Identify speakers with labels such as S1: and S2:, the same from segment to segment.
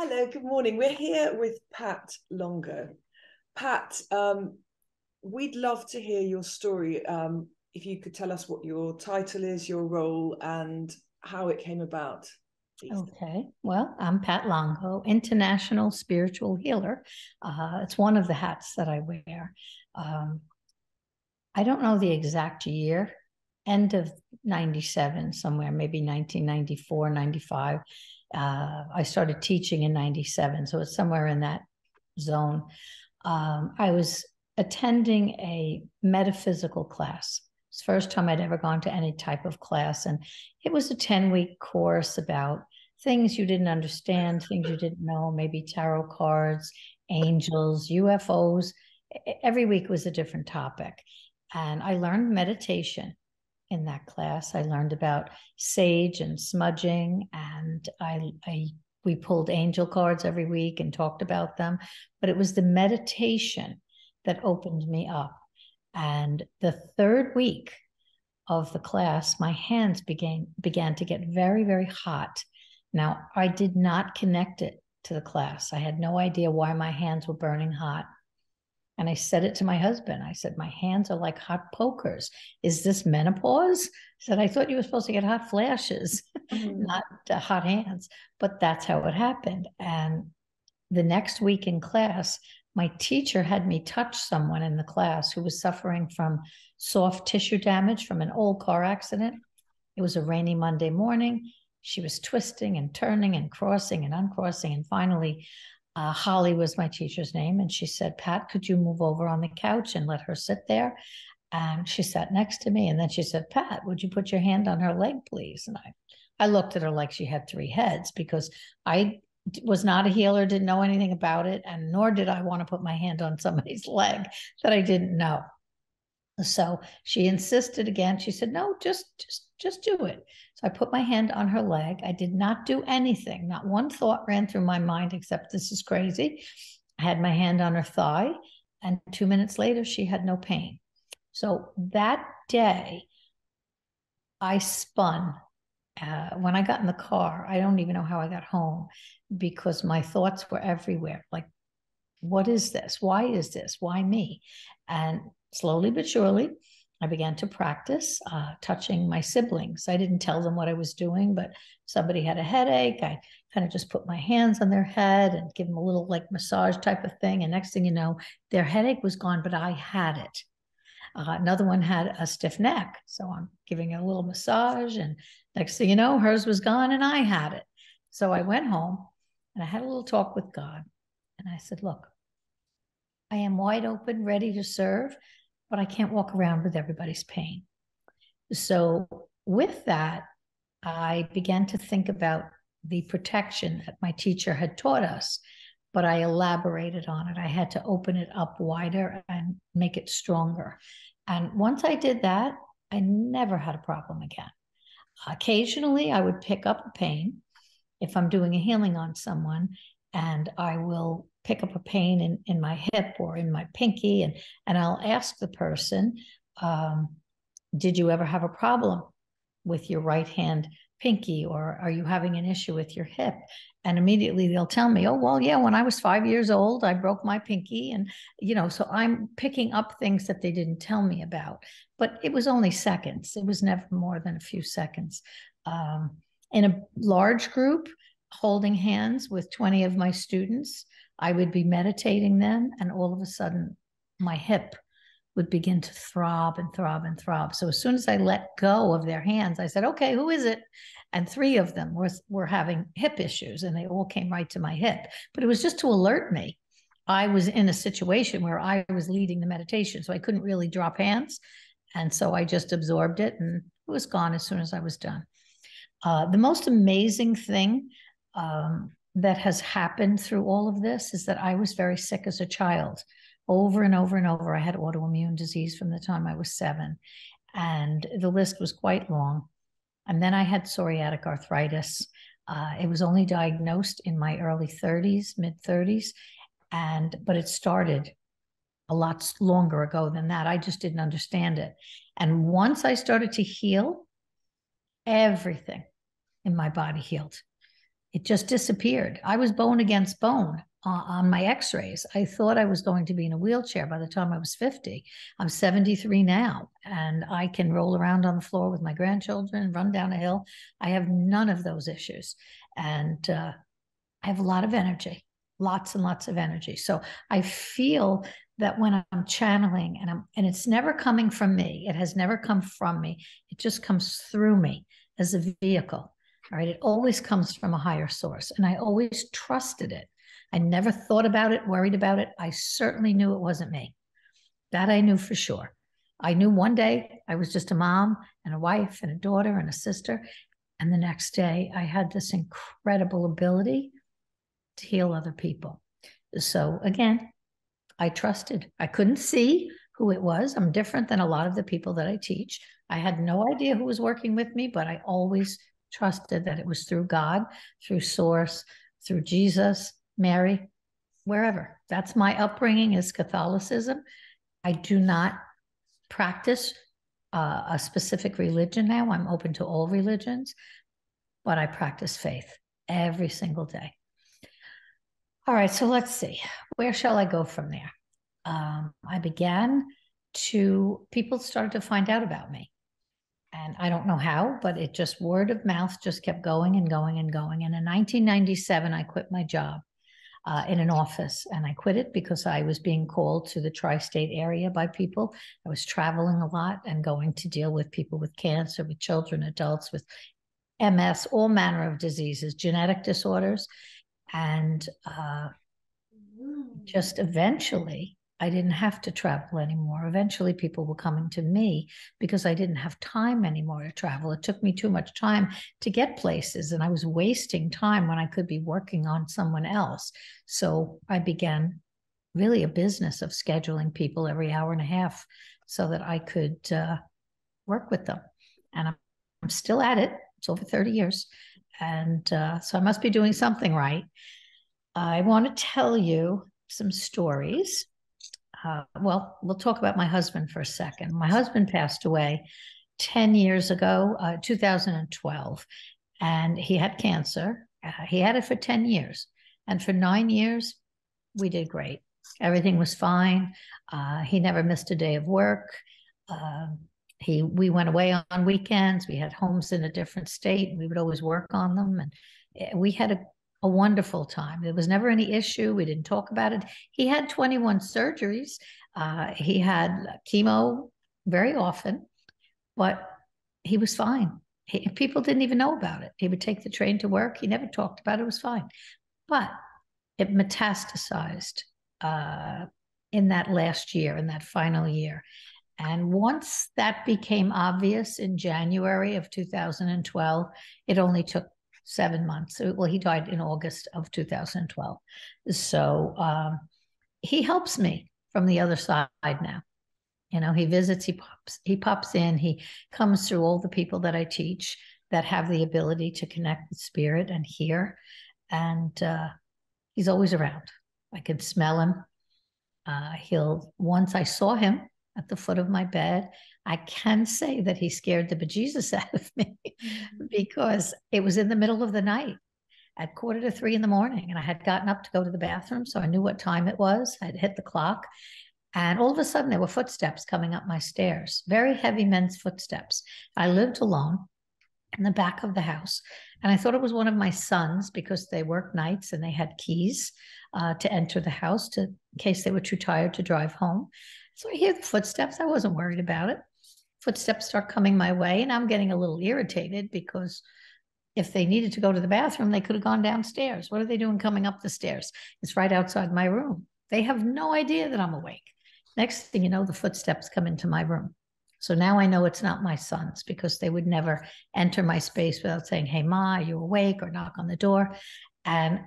S1: Hello, good morning. We're here with Pat Longo. Pat, we'd love to hear your story. If you could tell us what your title is, your role, and how it came about, please.
S2: Okay, well, I'm Pat Longo, international spiritual healer. It's one of the hats that I wear. I don't know the exact year, end of 97, somewhere, maybe 1994, 95. I started teaching in 97, so it's somewhere in that zone. I was attending a metaphysical class. It's the first time I'd ever gone to any type of class, and it was a 10-week course about things you didn't understand, things you didn't know, maybe tarot cards, angels, UFOs. Every week was a different topic. And I learned meditation in that class. I learned about sage and smudging, and we pulled angel cards every week and talked about them. But it was the meditation that opened me up. And the third week of the class, my hands began to get very, very hot. Now, I did not connect it to the class. I had no idea why my hands were burning hot. And I said it to my husband. I said, my hands are like hot pokers. Is this menopause? I said, I thought you were supposed to get hot flashes, not hot hands. But that's how it happened. And the next week in class, my teacher had me touch someone in the class who was suffering from soft tissue damage from an old car accident. It was a rainy Monday morning. She was twisting and turning and crossing and uncrossing. And finally, Holly was my teacher's name. And she said, Pat, could you move over on the couch and let her sit there? And she sat next to me. And then she said, Pat, would you put your hand on her leg, please? And I looked at her like she had three heads, because I was not a healer, didn't know anything about it. And nor did I want to put my hand on somebody's leg that I didn't know. So she insisted again. She said, no, just do it. So I put my hand on her leg. I did not do anything. Not one thought ran through my mind except this is crazy. I had my hand on her thigh, and 2 minutes later, she had no pain. So that day, I spun. When I got in the car, I don't even know how I got home, because my thoughts were everywhere. Like, what is this? Why is this? Why me? And slowly but surely, I began to practice touching my siblings. I didn't tell them what I was doing, but somebody had a headache. I kind of just put my hands on their head and give them a little like massage type of thing. And next thing you know, their headache was gone, but I had it. Another one had a stiff neck. So I'm giving it a little massage, and next thing you know, hers was gone and I had it. So I went home and I had a little talk with God. And I said, look, I am wide open, ready to serve, but I can't walk around with everybody's pain. So with that, I began to think about the protection that my teacher had taught us, but I elaborated on it. I had to open it up wider and make it stronger. And once I did that, I never had a problem again. Occasionally, I would pick up a pain if I'm doing a healing on someone, and I will pick up a pain in my hip or in my pinky, and I'll ask the person, did you ever have a problem with your right hand pinky, or are you having an issue with your hip? And immediately they'll tell me, oh, well, yeah, when I was 5 years old, I broke my pinky. And, so I'm picking up things that they didn't tell me about. But it was only seconds. It was never more than a few seconds. In a large group, holding hands with 20 of my students, I would be meditating then, and all of a sudden my hip would begin to throb and throb and throb. So as soon as I let go of their hands, I said, okay, who is it? And 3 of them were having hip issues, and they all came right to my hip. But it was just to alert me. I was in a situation where I was leading the meditation, so I couldn't really drop hands. And so I just absorbed it, and it was gone as soon as I was done. The most amazing thing that has happened through all of this is that I was very sick as a child. Over and over and over, I had autoimmune disease from the time I was 7. And the list was quite long. And then I had psoriatic arthritis. It was only diagnosed in my early 30s, mid 30s. But it started a lot longer ago than that. I just didn't understand it. And once I started to heal, everything in my body healed. It just disappeared. I was bone against bone on my x-rays. I thought I was going to be in a wheelchair by the time I was 50. I'm 73 now, and I can roll around on the floor with my grandchildren, run down a hill. I have none of those issues. And I have a lot of energy, lots and lots of energy. So I feel that when I'm channeling, and it's never coming from me, it has never come from me, it just comes through me as a vehicle. All right, it always comes from a higher source, and I always trusted it. I never thought about it, worried about it. I certainly knew it wasn't me. That I knew for sure. I knew one day I was just a mom and a wife and a daughter and a sister, and the next day I had this incredible ability to heal other people. So again, I trusted. I couldn't see who it was. I'm different than a lot of the people that I teach. I had no idea who was working with me, but I always trusted that it was through God, through Source, through Jesus, Mary, wherever. That's my upbringing is Catholicism. I do not practice a specific religion now. I'm open to all religions, but I practice faith every single day. All right, so let's see. Where shall I go from there? People started to find out about me. And I don't know how, but it just word of mouth just kept going and going and going. And in 1997, I quit my job in an office. And I quit it because I was being called to the tri-state area by people. I was traveling a lot and going to deal with people with cancer, with children, adults with MS, all manner of diseases, genetic disorders. And just eventually, I didn't have to travel anymore. Eventually, people were coming to me because I didn't have time anymore to travel. It took me too much time to get places, and I was wasting time when I could be working on someone else. So I began really a business of scheduling people every hour and a half so that I could work with them. And I'm still at it. It's over 30 years. And so I must be doing something right. I want to tell you some stories. Well, we'll talk about my husband for a second. My husband passed away 10 years ago, 2012, and he had cancer. He had it for 10 years. And for 9 years, we did great. Everything was fine. He never missed a day of work. We went away on weekends. We had homes in a different state. We would always work on them. And we had a wonderful time. There was never any issue. We didn't talk about it. He had 21 surgeries. He had chemo very often, but he was fine. People didn't even know about it. He would take the train to work. He never talked about it. It was fine. But it metastasized in that last year, in that final year. And once that became obvious in January of 2012, it only took 7 months. Well, he died in August of 2012. So he helps me from the other side now. You know, he visits, he pops in, he comes through all the people that I teach that have the ability to connect with spirit and hear. And he's always around. I can smell him. Once I saw him at the foot of my bed, I can say that he scared the bejesus out of me because it was in the middle of the night at 2:45 in the morning, and I had gotten up to go to the bathroom, so I knew what time it was. I'd hit the clock, and all of a sudden there were footsteps coming up my stairs, very heavy men's footsteps. I lived alone in the back of the house, and I thought it was one of my sons because they worked nights and they had keys to enter the house in case they were too tired to drive home. So I hear the footsteps. I wasn't worried about it. Footsteps start coming my way, and I'm getting a little irritated because if they needed to go to the bathroom, they could have gone downstairs. What are they doing coming up the stairs? It's right outside my room. They have no idea that I'm awake. Next thing you know, the footsteps come into my room. So now I know it's not my sons because they would never enter my space without saying, "Hey, Ma, are you awake?" or knock on the door. And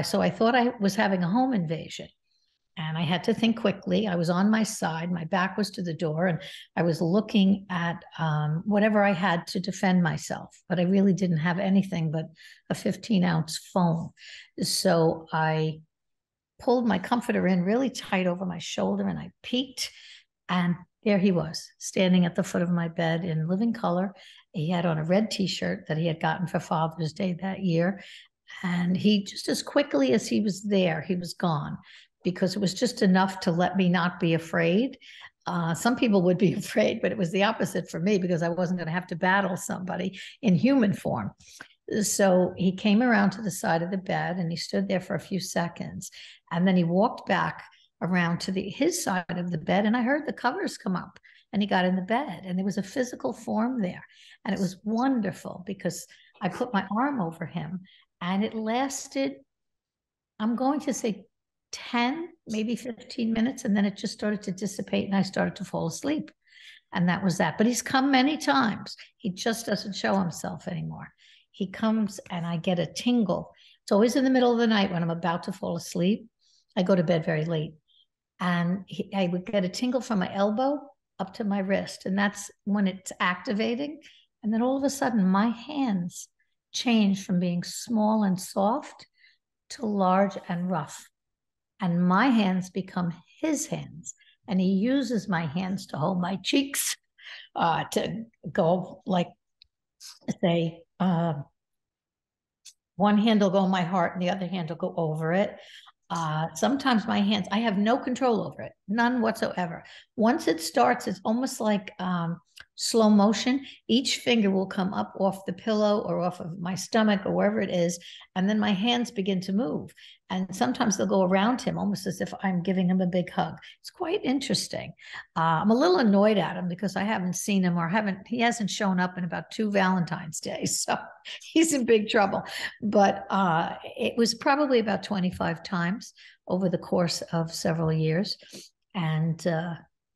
S2: so I thought I was having a home invasion. And I had to think quickly. I was on my side. My back was to the door, and I was looking at whatever I had to defend myself. But I really didn't have anything but a 15-ounce phone. So I pulled my comforter in really tight over my shoulder, and I peeked, and there he was, standing at the foot of my bed in living color. He had on a red T-shirt that he had gotten for Father's Day that year. And he, just as quickly as he was there, he was gone, because it was just enough to let me not be afraid. Some people would be afraid, but it was the opposite for me, because I wasn't going to have to battle somebody in human form. So he came around to the side of the bed and he stood there for a few seconds. And then he walked back around to his side of the bed, and I heard the covers come up, and he got in the bed, and there was a physical form there. And it was wonderful, because I put my arm over him, and it lasted, I'm going to say 10, maybe 15 minutes. And then it just started to dissipate and I started to fall asleep. And that was that. But he's come many times. He just doesn't show himself anymore. He comes and I get a tingle. It's always in the middle of the night when I'm about to fall asleep. I go to bed very late. And I would get a tingle from my elbow up to my wrist. And that's when it's activating. And then all of a sudden, my hands change from being small and soft to large and rough. And my hands become his hands. And he uses my hands to hold my cheeks, to go like, say, one hand will go on my heart and the other hand will go over it. Sometimes my hands, I have no control over it, none whatsoever. Once it starts, it's almost like slow motion. Each finger will come up off the pillow or off of my stomach or wherever it is, and then my hands begin to move. And sometimes they'll go around him almost as if I'm giving him a big hug. It's quite interesting. I'm a little annoyed at him because I haven't seen him, or he hasn't shown up in about 2 Valentine's days. So he's in big trouble. But it was probably about 25 times over the course of several years. And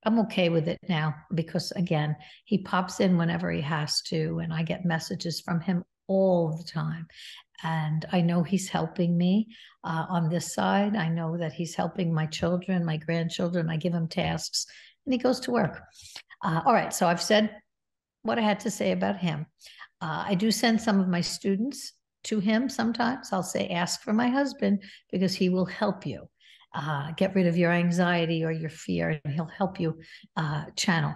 S2: I'm okay with it now, because again, he pops in whenever he has to, and I get messages from him all the time. And I know he's helping me on this side. I know that he's helping my children, my grandchildren. I give him tasks and he goes to work. All right. So I've said what I had to say about him. I do send some of my students to him sometimes. I'll say, ask for my husband, because he will help you get rid of your anxiety or your fear, and he'll help you channel.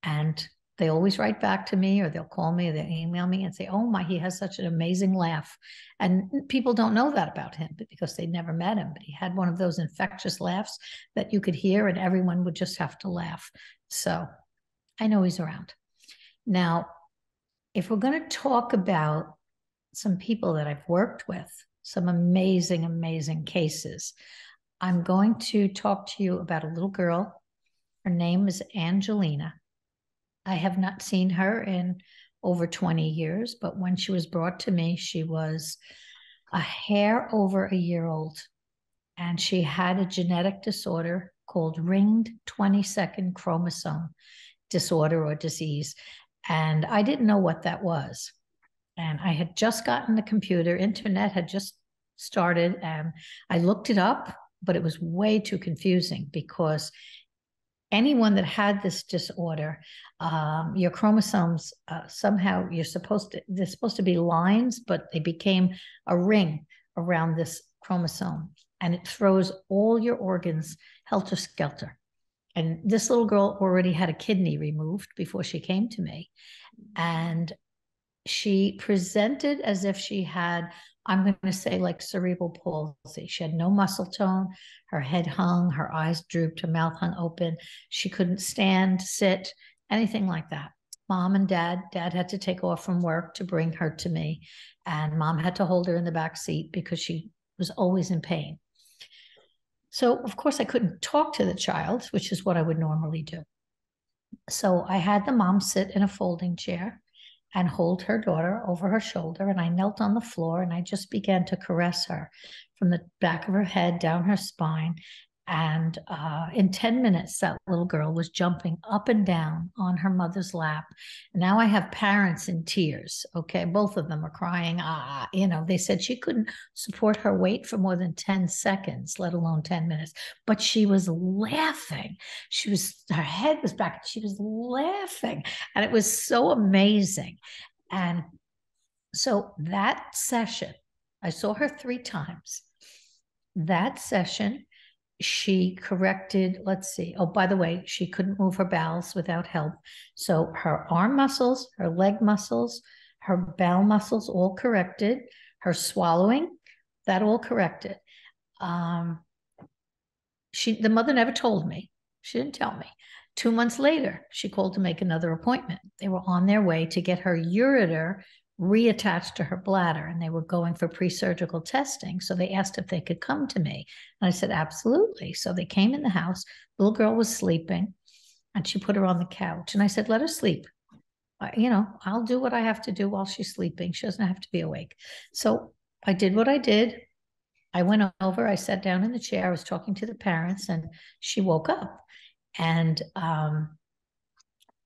S2: And they always write back to me, or they'll call me, or they'll email me and say, oh my, he has such an amazing laugh. And people don't know that about him because they never met him, but he had one of those infectious laughs that you could hear and everyone would just have to laugh. So I know he's around. Now, if we're going to talk about some people that I've worked with, some amazing, amazing cases, I'm going to talk to you about a little girl. Her name is Angelina. I have not seen her in over 20 years, but when she was brought to me, she was a hair over a year old, and she had a genetic disorder called ringed 22nd chromosome disorder or disease. And I didn't know what that was. And I had just gotten the computer, internet had just started, and I looked it up, but it was way too confusing, because anyone that had this disorder, your chromosomes, somehow they're supposed to be lines, but they became a ring around this chromosome, and it throws all your organs helter-skelter. And this little girl already had a kidney removed before she came to me. And she presented as if she had, I'm going to say, like cerebral palsy. She had no muscle tone. Her head hung, her eyes drooped, her mouth hung open. She couldn't stand, sit, anything like that. Mom and dad had to take off from work to bring her to me. And mom had to hold her in the back seat because she was always in pain. So, of course, I couldn't talk to the child, which is what I would normally do. So I had the mom sit in a folding chair and hold her daughter over her shoulder. And I knelt on the floor and I just began to caress her from the back of her head down her spine. And in 10 minutes, that little girl was jumping up and down on her mother's lap. Now I have parents in tears. Okay. Both of them are crying. They said she couldn't support her weight for more than 10 seconds, let alone 10 minutes. But she was laughing. Her head was back. She was laughing. And it was so amazing. And so that session, I saw her 3 times. That session, she corrected, let's see. Oh, by the way, she couldn't move her bowels without help. So her arm muscles, her leg muscles, her bowel muscles all corrected. Her swallowing, that all corrected. The mother never told me. She didn't tell me. 2 months later, she called to make another appointment. They were on their way to get her ureter reattached to her bladder, and they were going for pre-surgical testing. So they asked if they could come to me. And I said, absolutely. So they came in the house. The little girl was sleeping, and she put her on the couch. And I said, let her sleep. I'll do what I have to do while she's sleeping. She doesn't have to be awake. So I did what I did. I went over, I sat down in the chair. I was talking to the parents, and she woke up. And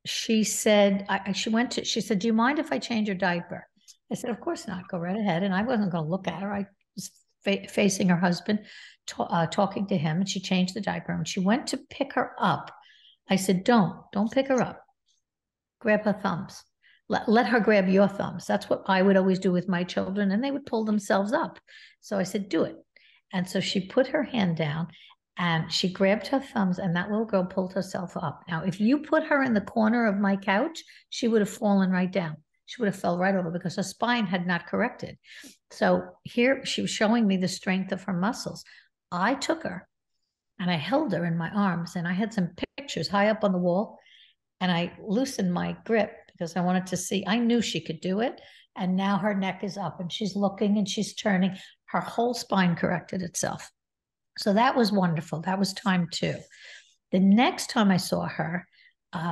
S2: she said, she said, do you mind if I change your diaper? I said, of course not. Go right ahead. And I wasn't going to look at her. I was facing her husband, talking to him, and she changed the diaper. And she went to pick her up. I said, don't pick her up. Grab her thumbs. Let her grab your thumbs. That's what I would always do with my children, and they would pull themselves up. So I said, do it. And so she put her hand down, and she grabbed her thumbs, and that little girl pulled herself up. Now, if you put her in the corner of my couch, she would have fallen right down. She would have fell right over because her spine had not corrected. So here she was showing me the strength of her muscles. I took her and I held her in my arms, and I had some pictures high up on the wall, and I loosened my grip because I wanted to see. I knew she could do it. And now her neck is up, and she's looking and she's turning. Her whole spine corrected itself. So that was wonderful. That was time 2. The next time I saw her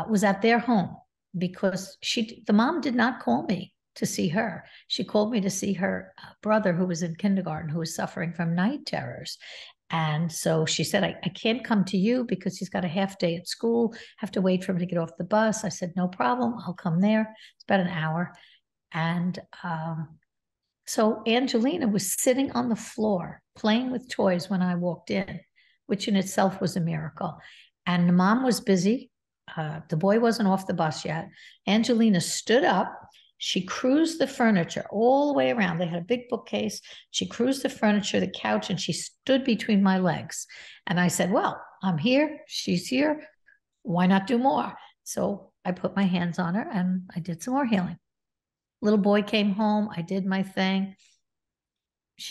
S2: was at their home, because the mom did not call me to see her. She called me to see her brother, who was in kindergarten, who was suffering from night terrors. And so she said, I can't come to you because he's got a half day at school. Have to wait for him to get off the bus. I said, no problem. I'll come there. It's about an hour. And so Angelina was sitting on the floor playing with toys when I walked in, which in itself was a miracle. And the mom was busy. The boy wasn't off the bus yet. Angelina stood up. She cruised the furniture all the way around. They had a big bookcase. She cruised the furniture, the couch, and she stood between my legs. And I said, well, I'm here. She's here. Why not do more? So I put my hands on her and I did some more healing. Little boy came home. I did my thing.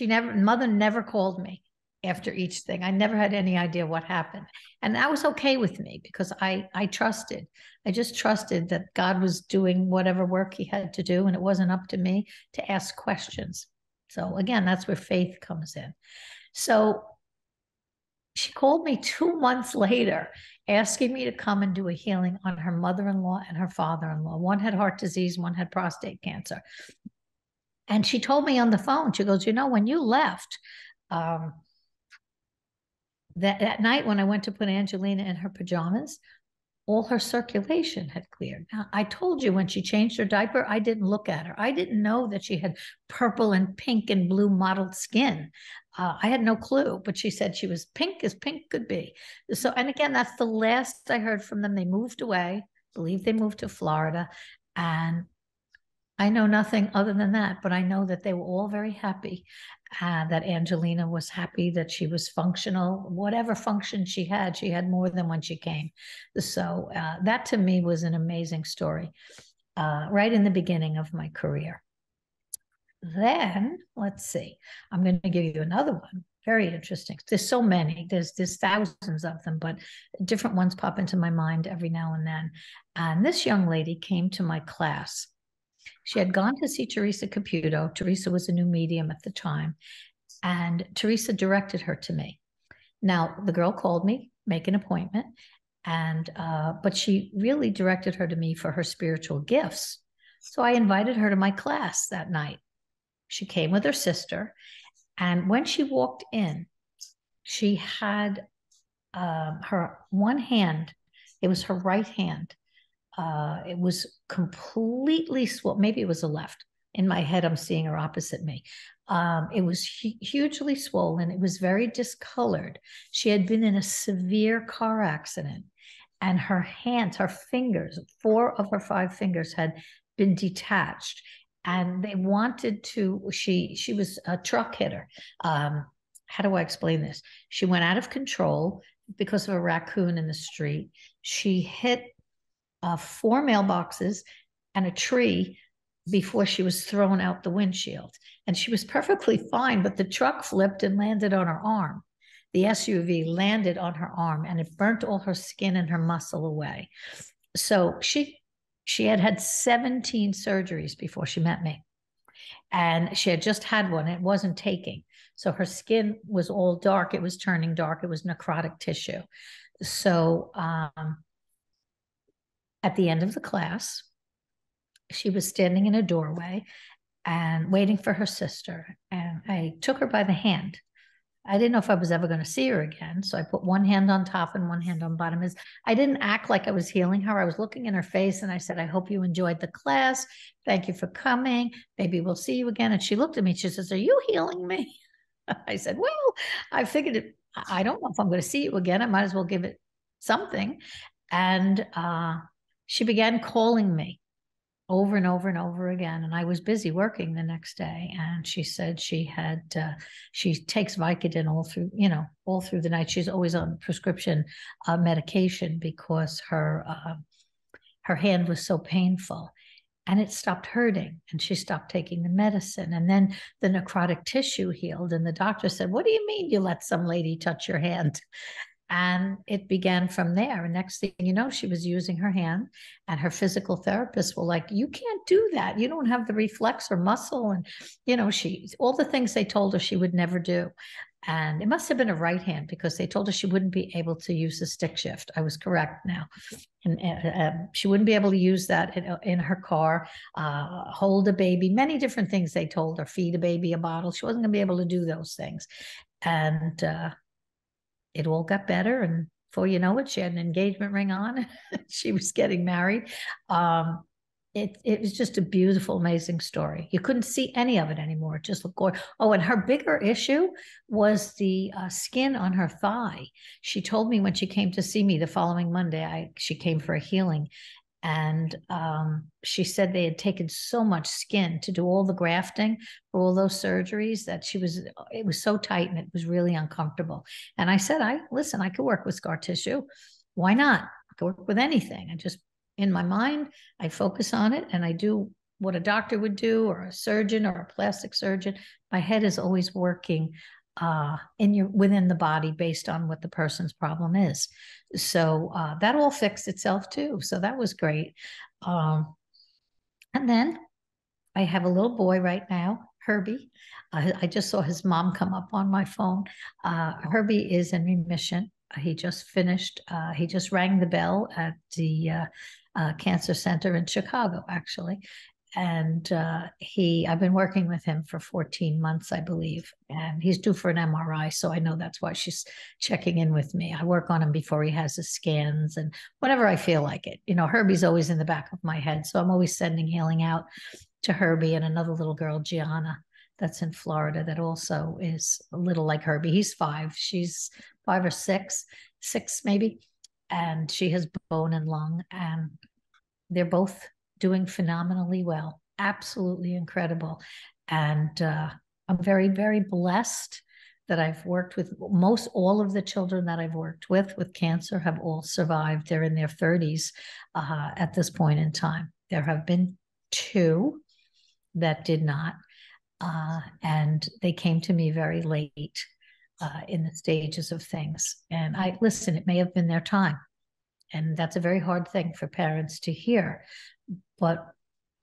S2: Mother never called me after each thing. I never had any idea what happened. And that was okay with me because I trusted. I just trusted that God was doing whatever work he had to do, and it wasn't up to me to ask questions. So again, that's where faith comes in. So she called me 2 months later, asking me to come and do a healing on her mother-in-law and her father-in-law. One had heart disease, one had prostate cancer. And she told me on the phone, she goes, when you left, that night when I went to put Angelina in her pajamas, all her circulation had cleared. Now, I told you when she changed her diaper, I didn't look at her. I didn't know that she had purple and pink and blue mottled skin. I had no clue, but she said she was pink as pink could be. So, and again, that's the last I heard from them. They moved away. I believe they moved to Florida. And I know nothing other than that, but I know that they were all very happy, that Angelina was happy, that she was functional. Whatever function she had more than when she came. So that to me was an amazing story, right in the beginning of my career. Then, let's see, I'm going to give you another one. Very interesting. There's so many. There's thousands of them, but different ones pop into my mind every now and then. And this young lady came to my class. She had gone to see Teresa Caputo. Teresa was a new medium at the time, and Teresa directed her to me. Now, the girl called me, make an appointment, and but she really directed her to me for her spiritual gifts. So I invited her to my class that night. She came with her sister, and when she walked in, she had her one hand, it was her right hand. It was completely swollen. Maybe it was the left. In my head, I'm seeing her opposite me. It was hugely swollen. It was very discolored. She had been in a severe car accident, and her hands, her fingers, 4 of her 5 fingers had been detached. And they wanted to, she was a truck hitter. How do I explain this? She went out of control because of a raccoon in the street. She hit 4 mailboxes and a tree before she was thrown out the windshield. And she was perfectly fine, but the truck flipped and landed on her arm. The SUV landed on her arm and it burnt all her skin and her muscle away. So she had 17 surgeries before she met me. And she had just had one. It wasn't taking. So her skin was all dark. It was turning dark. It was necrotic tissue. So at the end of the class, she was standing in a doorway and waiting for her sister. And I took her by the hand. I didn't know if I was ever going to see her again. So I put one hand on top and one hand on bottom. I didn't act like I was healing her. I was looking in her face and I said, I hope you enjoyed the class. Thank you for coming. Maybe we'll see you again. And she looked at me. She says, are you healing me? I said, well, I figured it. I don't know if I'm going to see you again. I might as well give it something. And she began calling me over and over and over again. And I was busy working the next day. And she said she takes Vicodin all through the night. She's always on prescription medication because her hand was so painful. And it stopped hurting and she stopped taking the medicine. And then the necrotic tissue healed. And the doctor said, what do you mean you let some lady touch your hand? And it began from there. And next thing you know, she was using her hand and her physical therapists were like, you can't do that. You don't have the reflex or muscle. And, all the things they told her she would never do. And it must have been a right hand because they told her she wouldn't be able to use the stick shift. I was correct now. And she wouldn't be able to use that in her car, hold a baby, many different things they told her, feed a baby a bottle. She wasn't going to be able to do those things. And it all got better. And before you know it, she had an engagement ring on. She was getting married. It was just a beautiful, amazing story. You couldn't see any of it anymore. It just looked gorgeous. Oh, and her bigger issue was the skin on her thigh. She told me when she came to see me the following Monday, she came for a healing. And she said they had taken so much skin to do all the grafting for all those surgeries that it was so tight and it was really uncomfortable. And I said, listen, I could work with scar tissue. Why not? I could work with anything. And just in my mind, I focus on it and I do what a doctor would do or a surgeon or a plastic surgeon. My head is always working within the body based on what the person's problem is. So that all fixed itself too. So that was great. And then I have a little boy right now, Herbie. I just saw his mom come up on my phone. Herbie is in remission. He just finished, he just rang the bell at the cancer center in Chicago, actually. And I've been working with him for 14 months, I believe, and he's due for an MRI. So I know that's why she's checking in with me. I work on him before he has his scans and whenever I feel like it. Herbie's always in the back of my head. So I'm always sending healing out to Herbie and another little girl, Gianna, that's in Florida, that also is a little like Herbie. He's 5. She's 5 or 6 maybe. And she has bone and lung, and they're both doing phenomenally well, absolutely incredible. And I'm very, very blessed that I've worked with all of the children that I've worked with cancer have all survived. They're in their 30s at this point in time. There have been 2 that did not, and they came to me very late in the stages of things. And listen, it may have been their time. And that's a very hard thing for parents to hear. But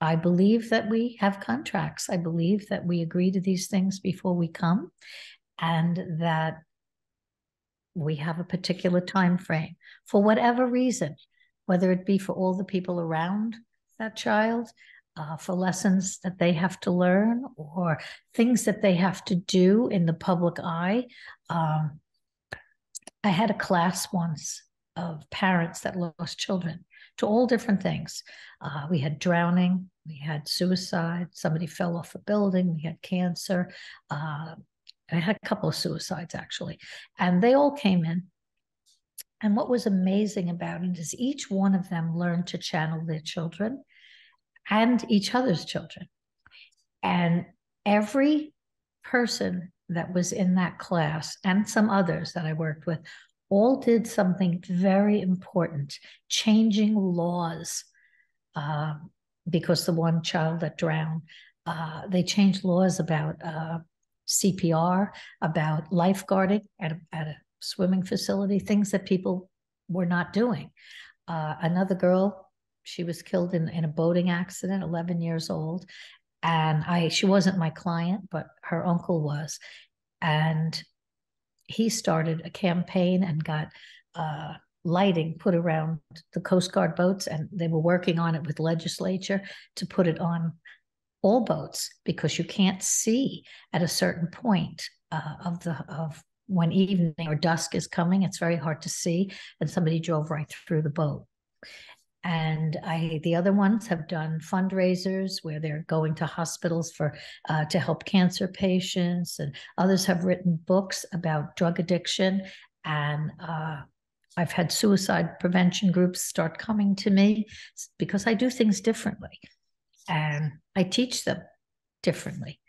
S2: I believe that we have contracts. I believe that we agree to these things before we come, and that we have a particular time frame for whatever reason, whether it be for all the people around that child, for lessons that they have to learn or things that they have to do in the public eye. I had a class once of parents that lost children to all different things. We had drowning, we had suicide, somebody fell off a building, we had cancer. I had a couple of suicides actually, and they all came in. And what was amazing about it is each one of them learned to channel their children and each other's children. And every person that was in that class and some others that I worked with all did something very important, changing laws because the one child that drowned, they changed laws about CPR, about lifeguarding at a swimming facility, things that people were not doing. Another girl, she was killed in a boating accident, 11 years old. And she wasn't my client, but her uncle was. And he started a campaign and got lighting put around the Coast Guard boats, and they were working on it with legislature to put it on all boats, because you can't see at a certain point of when evening or dusk is coming. It's very hard to see, and somebody drove right through the boat. And the other ones have done fundraisers where they're going to hospitals to help cancer patients, and others have written books about drug addiction. And I've had suicide prevention groups start coming to me because I do things differently, and I teach them differently.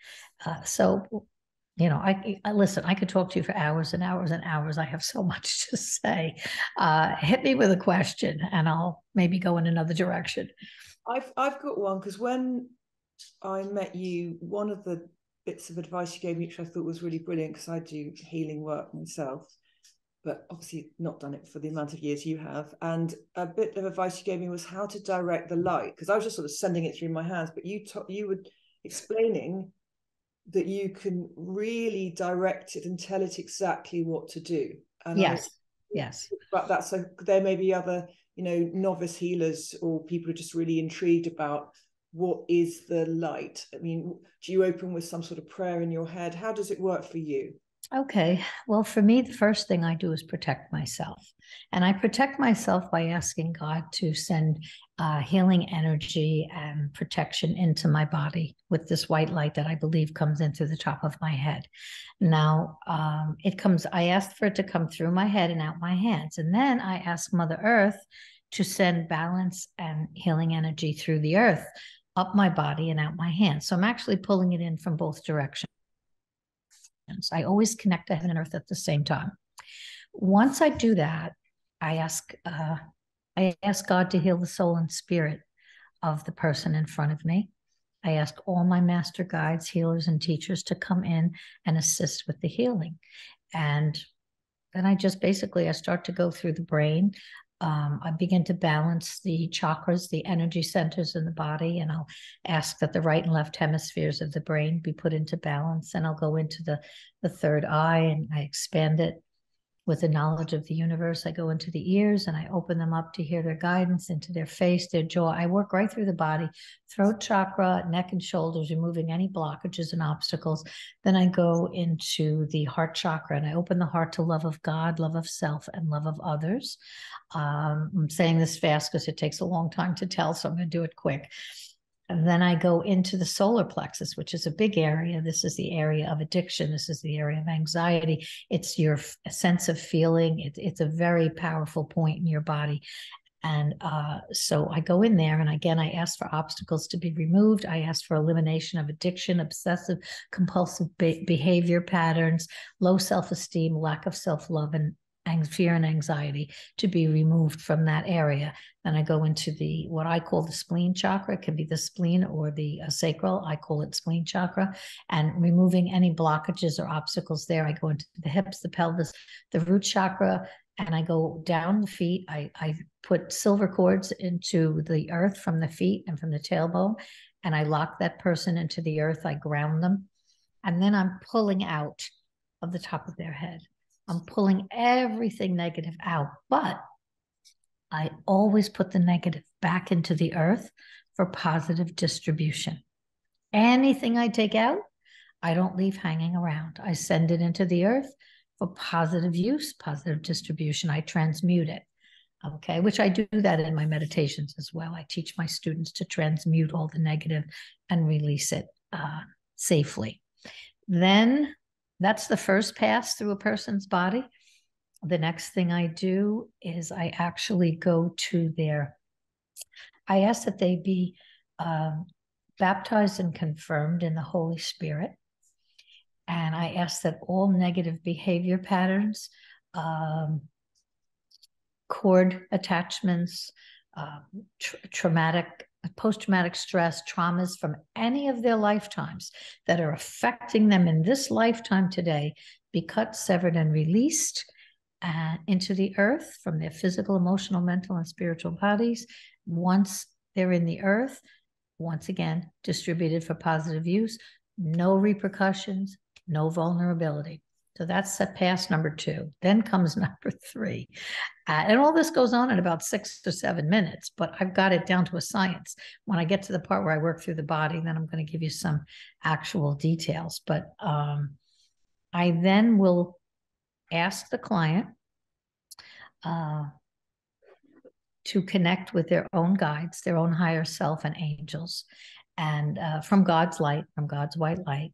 S2: So, you know, I listen, I could talk to you for hours and hours and hours. I have so much to say. Hit me with a question and I'll maybe go in another direction.
S1: I've got one, because when I met you, one of the bits of advice you gave me, which I thought was really brilliant, because I do healing work myself, but obviously not done it for the amount of years you have. And a bit of advice you gave me was how to direct the light, because I was just sort of sending it through my hands, but you were explaining that you can really direct it and tell it exactly what to do. And
S2: yes.
S1: But that, so there may be other, you know, novice healers or people who are just really intrigued about what is the light. I mean, do you open with some sort of prayer in your head? How does it work for you?
S2: Okay. Well, for me, the first thing I do is protect myself. And I protect myself by asking God to send healing energy and protection into my body with this white light that I believe comes in through the top of my head. Now, I asked for it to come through my head and out my hands. And then I ask Mother Earth to send balance and healing energy through the earth, up my body and out my hands. So I'm actually pulling it in from both directions. I always connect to heaven and earth at the same time. Once I do that, I ask God to heal the soul and spirit of the person in front of me. I ask all my master guides, healers, and teachers to come in and assist with the healing. And then I start to go through the brain. I begin to balance the chakras, the energy centers in the body, and I'll ask that the right and left hemispheres of the brain be put into balance. And I'll go into the third eye, and I expand it with the knowledge of the universe. I go into the ears and I open them up to hear their guidance, into their face, their jaw. I work right through the body, throat chakra, neck and shoulders, removing any blockages and obstacles. Then I go into the heart chakra and I open the heart to love of God, love of self, and love of others. I'm saying this fast because it takes a long time to tell, so I'm going to do it quick. And then I go into the solar plexus, which is a big area. This is the area of addiction. This is the area of anxiety. It's your sense of feeling. It's a very powerful point in your body. And so I go in there, and again, I ask for obstacles to be removed. I ask for elimination of addiction, obsessive compulsive behavior patterns, low self-esteem, lack of self-love, and fear and anxiety to be removed from that area. Then I go into what I call the spleen chakra. It can be the spleen or the sacral. I call it spleen chakra, and removing any blockages or obstacles there. I go into the hips, the pelvis, the root chakra, and I go down the feet. I put silver cords into the earth from the feet and from the tailbone, and I lock that person into the earth. I ground them, and then I'm pulling out of the top of their head. I'm pulling everything negative out, but I always put the negative back into the earth for positive distribution. Anything I take out, I don't leave hanging around. I send it into the earth for positive use, positive distribution. I transmute it, okay, which I do that in my meditations as well. I teach my students to transmute all the negative and release it safely. Then that's the first pass through a person's body. The next thing I do is I actually go to I ask that they be baptized and confirmed in the Holy Spirit. And I ask that all negative behavior patterns, cord attachments, traumatic post-traumatic stress, traumas from any of their lifetimes that are affecting them in this lifetime today be cut, severed, and released into the earth from their physical, emotional, mental, and spiritual bodies. Once they're in the earth, once again, distributed for positive use, no repercussions, no vulnerability. So that's pass number 2. Then comes number 3. And all this goes on in about 6 to 7 minutes, but I've got it down to a science. When I get to the part where I work through the body, then I'm going to give you some actual details. But I then will ask the client to connect with their own guides, their own higher self and angels, and from God's light, from God's white light.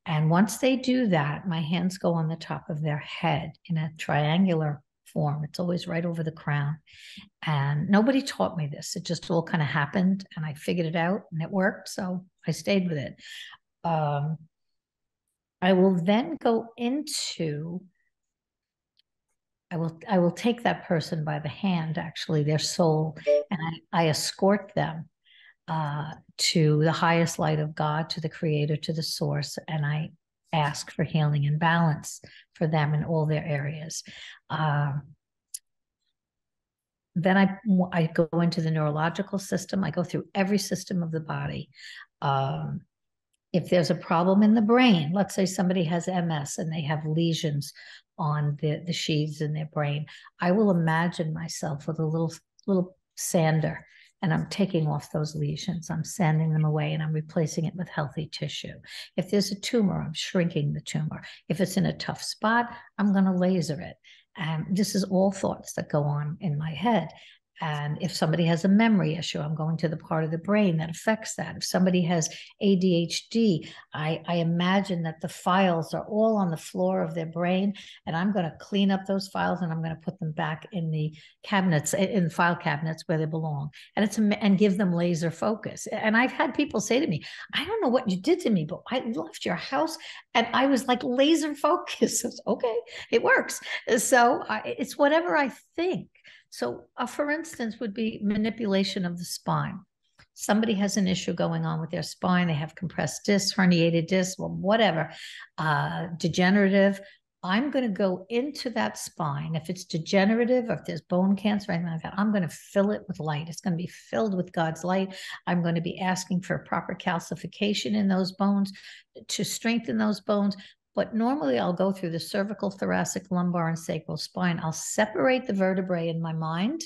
S2: And once they do that, my hands go on the top of their head in a triangular form. It's always right over the crown. And nobody taught me this. It just all kind of happened, and I figured it out, and it worked. So I stayed with it. I will then go into, I will take that person by the hand, actually, their soul, and I escort them to the highest light of God, to the creator, to the source, and I ask for healing and balance for them in all their areas. Then I go into the neurological system. I go through every system of the body. If there's a problem in the brain, let's say somebody has MS and they have lesions on the sheaths in their brain, I will imagine myself with a little sander, and I'm taking off those lesions. I'm sanding them away, and I'm replacing it with healthy tissue. If there's a tumor, I'm shrinking the tumor. If it's in a tough spot, I'm going to laser it. And this is all thoughts that go on in my head. And if somebody has a memory issue, I'm going to the part of the brain that affects that. If somebody has ADHD, I imagine that the files are all on the floor of their brain, and I'm going to clean up those files, and I'm going to put them back in the cabinets, in the file cabinets where they belong. And give them laser focus. And I've had people say to me, I don't know what you did to me, but I left your house and I was like laser focused. Okay, it works. So it's whatever I think. So for instance, would be manipulation of the spine. Somebody has an issue going on with their spine. They have compressed discs, herniated discs, well, whatever, degenerative. I'm going to go into that spine. If it's degenerative or if there's bone cancer or anything like that, I'm going to fill it with light. It's going to be filled with God's light. I'm going to be asking for proper calcification in those bones to strengthen those bones. But normally I'll go through the cervical, thoracic, lumbar, and sacral spine. I'll separate the vertebrae in my mind.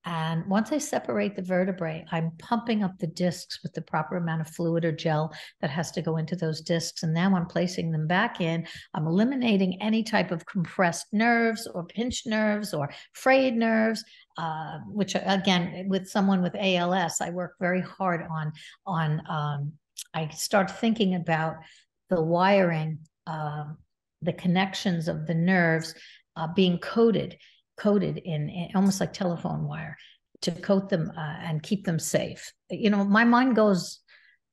S2: And once I separate the vertebrae, I'm pumping up the discs with the proper amount of fluid or gel that has to go into those discs. And now I'm placing them back in. I'm eliminating any type of compressed nerves or pinched nerves or frayed nerves, which again, with someone with ALS, I work very hard on I start thinking about the wiring, the connections of the nerves being coated in almost like telephone wire to coat them and keep them safe. You know, my mind goes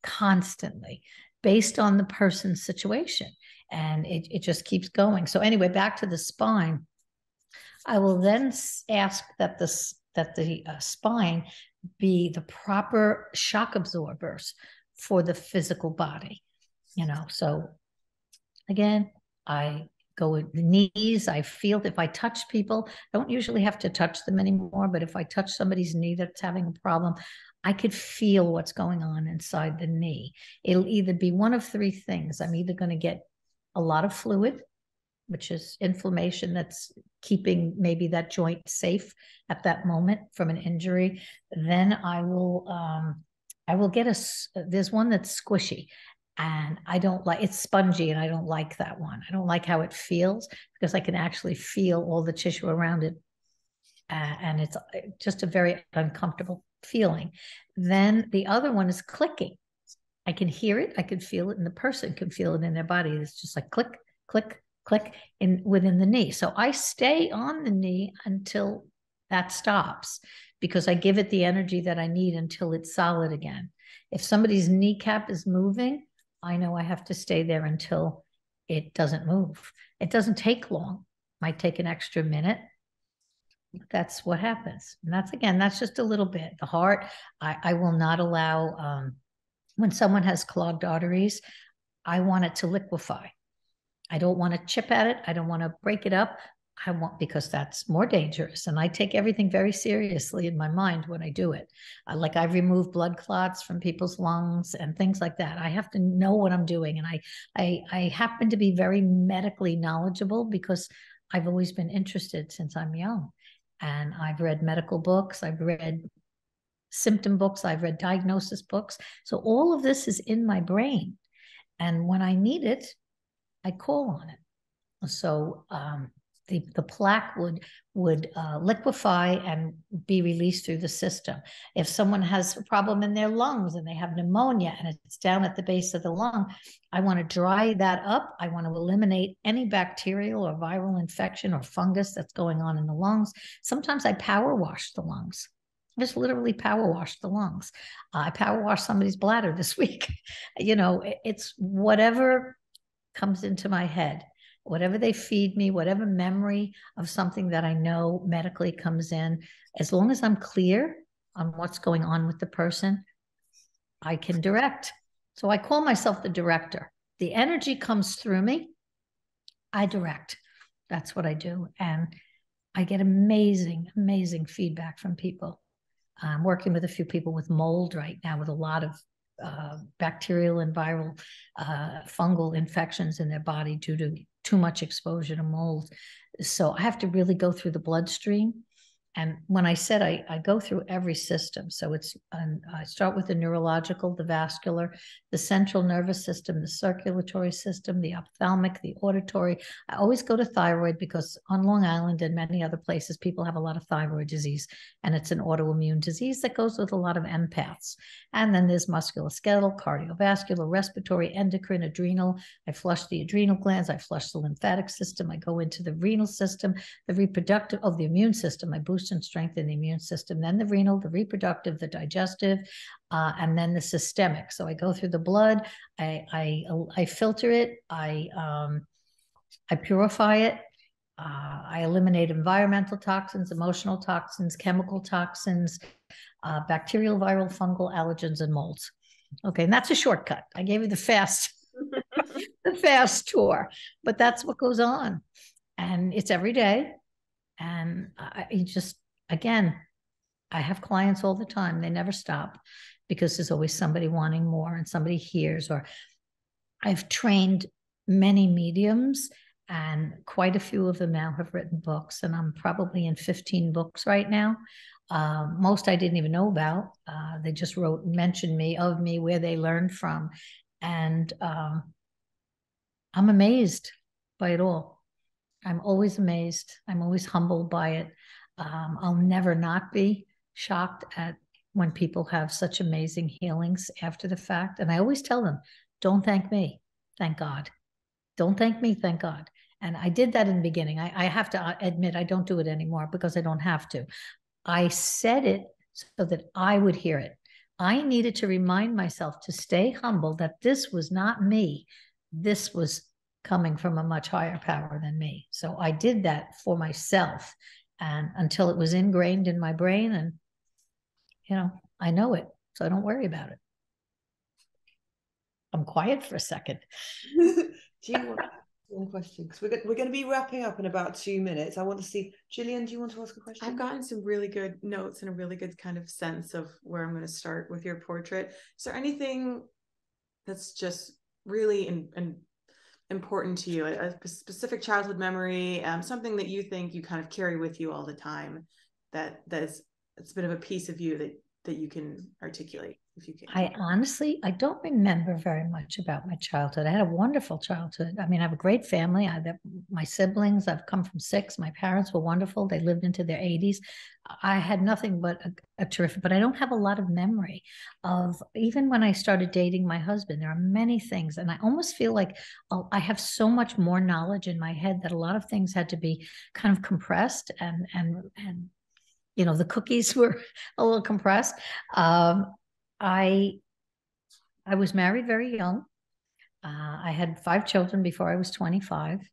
S2: constantly based on the person's situation, and it just keeps going. So anyway, back to the spine. I will then ask that the spine be the proper shock absorbers for the physical body. You know, so again, I go with the knees. I feel if I touch people, I don't usually have to touch them anymore, but if I touch somebody's knee that's having a problem, I could feel what's going on inside the knee. It'll either be one of 3 things. I'm either going to get a lot of fluid, which is inflammation that's keeping maybe that joint safe at that moment from an injury. Then I will get there's one that's squishy. And I don't like, it's spongy, and I don't like that one. I don't like how it feels because I can actually feel all the tissue around it. And it's just a very uncomfortable feeling. Then the other one is clicking. I can hear it, I can feel it, and the person can feel it in their body. It's just like click, click, click within the knee. So I stay on the knee until that stops because I give it the energy that I need until it's solid again. If somebody's kneecap is moving, I know I have to stay there until it doesn't move. It doesn't take long. Might take an extra minute. That's what happens. And that's, again, that's just a little bit. The heart, I will not allow, when someone has clogged arteries, I want it to liquefy. I don't want to chip at it. I don't want to break it up. I want, because that's more dangerous. And I take everything very seriously in my mind when I do it. Like I've removed blood clots from people's lungs and things like that. I have to know what I'm doing. And I happen to be very medically knowledgeable because I've always been interested since I'm young. And I've read medical books. I've read symptom books. I've read diagnosis books. So all of this is in my brain. And when I need it, I call on it. So the plaque would liquefy and be released through the system. If someone has a problem in their lungs and they have pneumonia and it's down at the base of the lung, I want to dry that up. I want to eliminate any bacterial or viral infection or fungus that's going on in the lungs. Sometimes I power wash the lungs. I just literally power wash the lungs. I power wash somebody's bladder this week. You know, it's whatever comes into my head, whatever they feed me, whatever memory of something that I know medically comes in, as long as I'm clear on what's going on with the person, I can direct. So I call myself the director. The energy comes through me, I direct. That's what I do. And I get amazing, amazing feedback from people. I'm working with a few people with mold right now, with a lot of bacterial and viral fungal infections in their body due to too much exposure to mold. So I have to really go through the bloodstream. And when I said I go through every system, so it's I start with the neurological, the vascular, the central nervous system, the circulatory system, the ophthalmic, the auditory. I always go to thyroid because on Long Island and many other places, people have a lot of thyroid disease, and it's an autoimmune disease that goes with a lot of empaths. And then there's musculoskeletal, cardiovascular, respiratory, endocrine, adrenal. I flush the adrenal glands. I flush the lymphatic system. I go into the renal system, the reproductive of the immune system. I boost and strengthen the immune system, then the renal, the reproductive, the digestive, and then the systemic. So I go through the blood, I filter it, I purify it, I eliminate environmental toxins, emotional toxins, chemical toxins, bacterial, viral, fungal, allergens, and molds. Okay, and that's a shortcut. I gave you the fast, the fast tour, but that's what goes on, and it's every day. And I just, again, I have clients all the time. They never stop because there's always somebody wanting more and somebody hears. Or I've trained many mediums, and quite a few of them now have written books. And I'm probably in 15 books right now. Most I didn't even know about. They just mentioned me, of me, where they learned from. And I'm amazed by it all. I'm always amazed. I'm always humbled by it. I'll never not be shocked at when people have such amazing healings after the fact. And I always tell them, don't thank me, thank God. Don't thank me, thank God. And I did that in the beginning. I have to admit, I don't do it anymore because I don't have to. I said it so that I would hear it. I needed to remind myself to stay humble, that this was not me. This was coming from a much higher power than me. So I did that for myself, and until it was ingrained in my brain, and I know it, so I don't worry about it. I'm quiet for a second.
S1: Do you want one question? Because we're going to be wrapping up in about 2 minutes. I want to see, Gillian, do you want to ask a question?
S3: I've gotten some really good notes and a really good kind of sense of where I'm going to start with your portrait. Is there anything that's just really important to you, a specific childhood memory, something that you think you kind of carry with you all the time, it's a bit of a piece of you that you can articulate, if you can?
S2: I don't remember very much about my childhood. I had a wonderful childhood. I mean, I have a great family. My siblings, I've come from 6. My parents were wonderful. They lived into their 80s. I had nothing but a terrific, but I don't have a lot of memory of, even when I started dating my husband, there are many things. And I almost feel like I have so much more knowledge in my head that a lot of things had to be kind of compressed, and the cookies were a little compressed. I was married very young. I had 5 children before I was 25.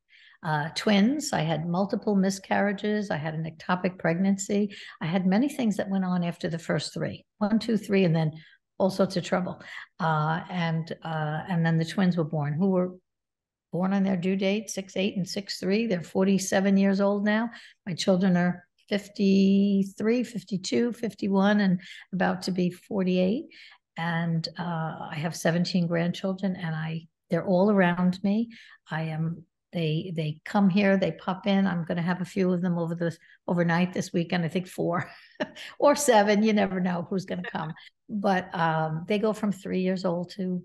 S2: twins. I had multiple miscarriages. I had an ectopic pregnancy. I had many things that went on after the first three, 1, 2, 3, and then all sorts of trouble. And then the twins were born, who were born on their due date, 6'8" and 6'3". They're 47 years old now. My children are 53, 52, 51, and about to be 48. And I have 17 grandchildren, and they're all around me. They come here, they pop in. I'm going to have a few of them overnight this weekend. I think 4 or 7. You never know who's going to come. But they go from 3 years old to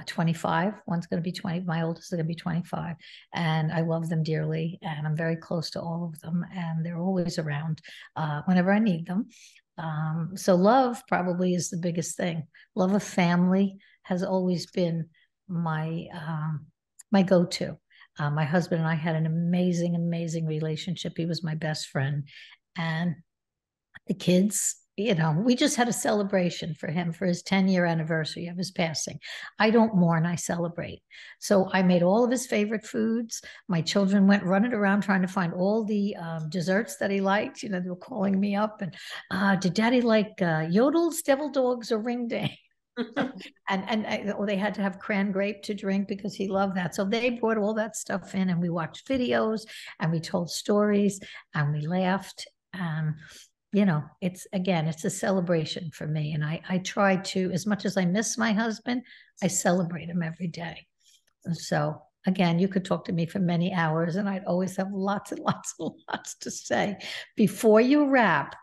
S2: 25. One's going to be 20. My oldest is going to be 25. And I love them dearly. And I'm very close to all of them. And they're always around whenever I need them. So love probably is the biggest thing. Love of family has always been my go-to. My husband and I had an amazing, amazing relationship. He was my best friend. And the kids, we just had a celebration for him for his 10-year anniversary of his passing. I don't mourn, I celebrate. So I made all of his favorite foods. My children went running around trying to find all the desserts that he liked. They were calling me up and, did Daddy like yodels, devil dogs, or ring day? Or they had to have cran grape to drink because he loved that. So they brought all that stuff in, and we watched videos, and we told stories, and we laughed. And it's a celebration for me. And I try to, as much as I miss my husband, I celebrate him every day. And so again, you could talk to me for many hours, and I'd always have lots and lots and lots to say. Before you wrap,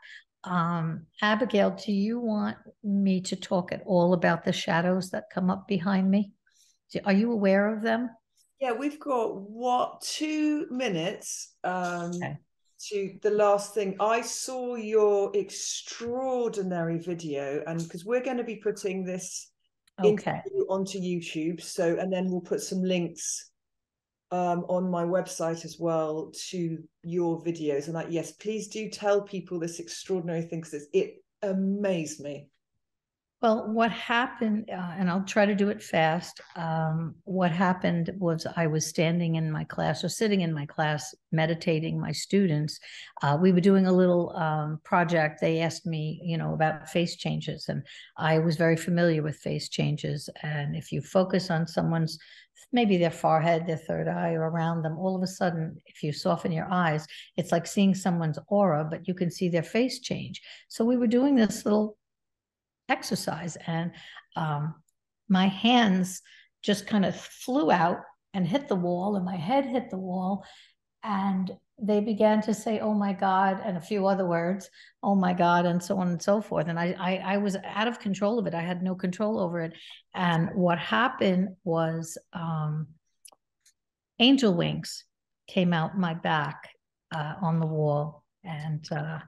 S2: Abigail, do you want me to talk at all about the shadows that come up behind me? Are you aware of them?
S1: Yeah, we've got 2 minutes
S2: Okay.
S1: to the last thing. I saw your extraordinary video, and because we're going to be putting this interview onto YouTube, and then we'll put some links on my website as well to your videos. And yes, please do tell people this extraordinary thing, because it amazed me.
S2: Well, what happened, and I'll try to do it fast. What happened was I was standing in my class, or sitting in my class, meditating my students. We were doing a little project. They asked me, about face changes, and I was very familiar with face changes. And if you focus on someone's, maybe their forehead, their third eye, or around them, all of a sudden, if you soften your eyes, it's like seeing someone's aura, but you can see their face change. So we were doing this little exercise, and my hands just kind of flew out and hit the wall, and my head hit the wall, and they began to say, "Oh my God," and a few other words, "Oh my God," and so on and so forth. And I was out of control of it. I had no control over it. And what happened was angel wings came out my back on the wall. And I'm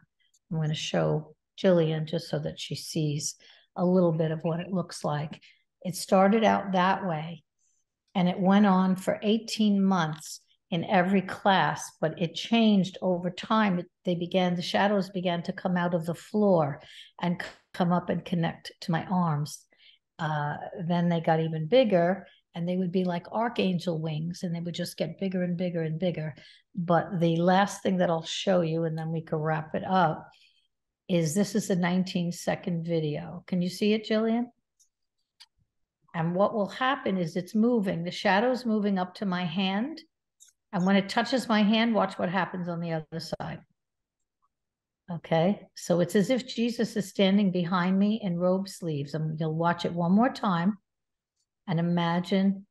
S2: going to show Jillian just so that she sees a little bit of what it looks like. It started out that way, and it went on for 18 months in every class, but it changed over time. The shadows began to come out of the floor and come up and connect to my arms. Then they got even bigger, and they would be like archangel wings, and they would just get bigger and bigger and bigger. But the last thing that I'll show you, and then we can wrap it up, this is a 19-second video. Can you see it, Jillian? And what will happen is it's moving. The shadow's moving up to my hand. And when it touches my hand, watch what happens on the other side. Okay, so it's as if Jesus is standing behind me in robe sleeves. And you'll watch it one more time and imagine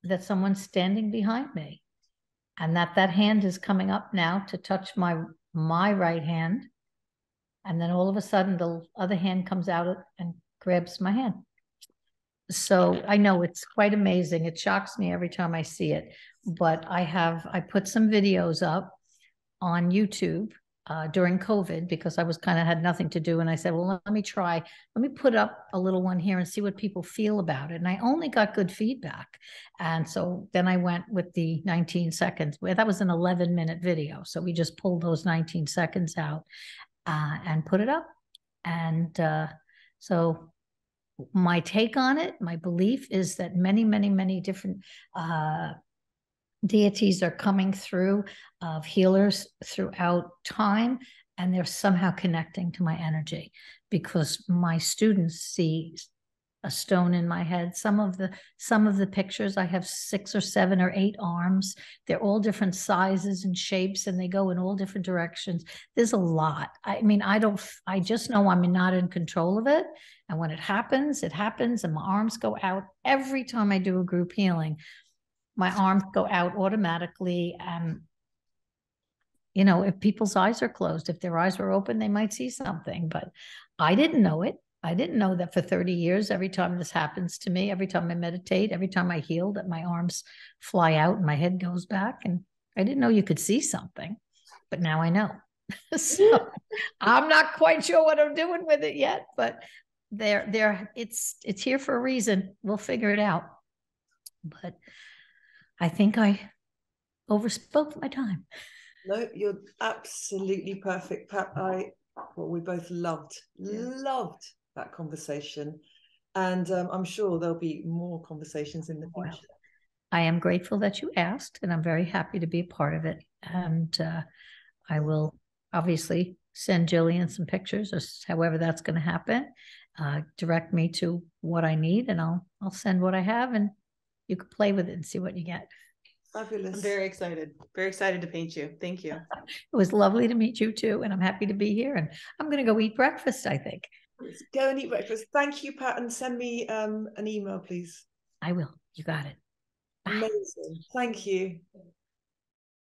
S2: that someone's standing behind me, and that hand is coming up now to touch my right hand. And then all of a sudden, the other hand comes out and grabs my hand. So I know it's quite amazing. It shocks me every time I see it. But I put some videos up on YouTube during COVID, because I had nothing to do. And I said, well, let me put up a little one here and see what people feel about it. And I only got good feedback. And so then I went with the 19 seconds. That was an 11-minute video. So we just pulled those 19 seconds out and put it up. And so my take on it, my belief is that many, many, many different deities are coming through, of healers throughout time, and they're somehow connecting to my energy, because my students see a stone in my head. Some of the pictures, I have 6 or 7 or 8 arms. They're all different sizes and shapes, and they go in all different directions. There's a lot. I mean, I just know I'm not in control of it. And when it happens, and my arms go out. Every time I do a group healing, my arms go out automatically. And, you know, if people's eyes are closed, if their eyes were open, they might see something, but I didn't know it. I didn't know that for 30 years, every time this happens to me, every time I meditate, every time I heal, that my arms fly out and my head goes back. And I didn't know you could see something, but now I know. So I'm not quite sure what I'm doing with it yet, but it's here for a reason. We'll figure it out. But I think I overspoke my time.
S1: No, you're absolutely perfect, Pat. We both loved that conversation, and I'm sure there'll be more conversations in the future.
S2: I am grateful that you asked, and I'm very happy to be a part of it. And I will obviously send Jillian some pictures, or however that's going to happen. Direct me to what I need, and I'll send what I have, and you can play with it and see what you get.
S1: Fabulous.
S3: I'm very excited to paint you. Thank you.
S2: It was lovely to meet you too, and I'm happy to be here, and I'm going to go eat breakfast, I think.
S1: Let's go and eat breakfast. Thank you, Pat, and send me an email, please.
S2: I will. You got it.
S1: Bye. Amazing. Thank you.